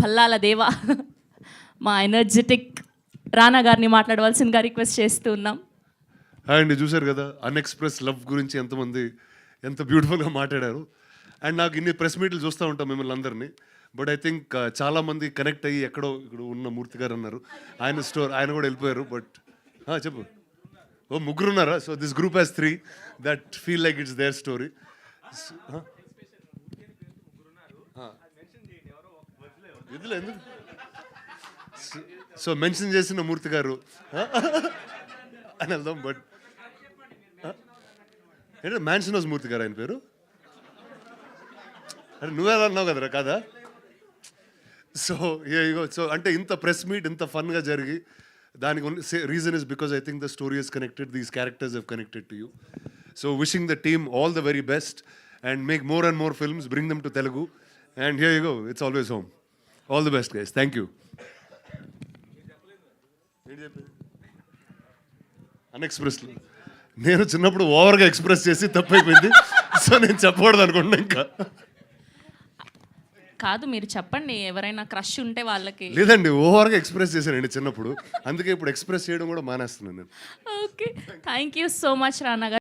భల్లాల దేవ మా ఎనర్జెటిక్ రానా గారిని మాట్లాడవలసిందిగా రిక్వెస్ట్ చేస్తూ ఉన్నాం. హాయ్ అండి, చూశారు కదా అన్ఎక్స్ప్రెస్ లవ్ గురించి ఎంత బ్యూటిఫుల్గా మాట్లాడారు. అండ్ నాకు ఇన్ని ప్రెస్ మీట్లు చూస్తూ ఉంటాం మిమ్మల్ని అందరినీ. బట్ ఐ థింక్ చాలామంది కనెక్ట్ అయ్యి ఎక్కడో ఇక్కడ ఉన్న మూర్తి గారు అన్నారు, ఆయన కూడా వెళ్ళిపోయారు. బట్ చెప్పు. ఓ ముగ్గురు ఉన్నారా? So this group has 3 that feel like it's their story. So mention చేసిన మూర్తి గారు అని వెళ్దాం. బట్ ఏంటంటే మ్యాన్షన్ హౌస్ మూర్తి గారు ఆయన పేరు. అంటే నువ్వే అన్నావు కదరా కాదా? సో అంటే ఇంత ప్రెస్ మీట్ ఇంత ఫన్గా జరిగి దానికి reason is because I think the story is connected, these characters have connected to you. So wishing the team all the very best and make more and more films, bring them to Telugu and here you go, it's always home. All the best guys, thank you. అన్ఎక్స్ప్రెస్లో నేను చిన్నప్పుడు ఓవర్గా express చేసి తప్పైపోయింది. So నేను చెప్పకూడదు అనుకుంటున్నా. ఇంకా కాదు, మీరు చెప్పండి, ఎవరైనా క్రష్ ఉంటే వాళ్ళకి. లేదండి, ఓవర్గా ఎక్స్ప్రెస్ చేశానండి చిన్నప్పుడు, అందుకే ఇప్పుడు ఎక్స్ప్రెస్ చేయడం కూడా మానేస్తున్నాను నేను. Okay, thank you so much రానా గారు.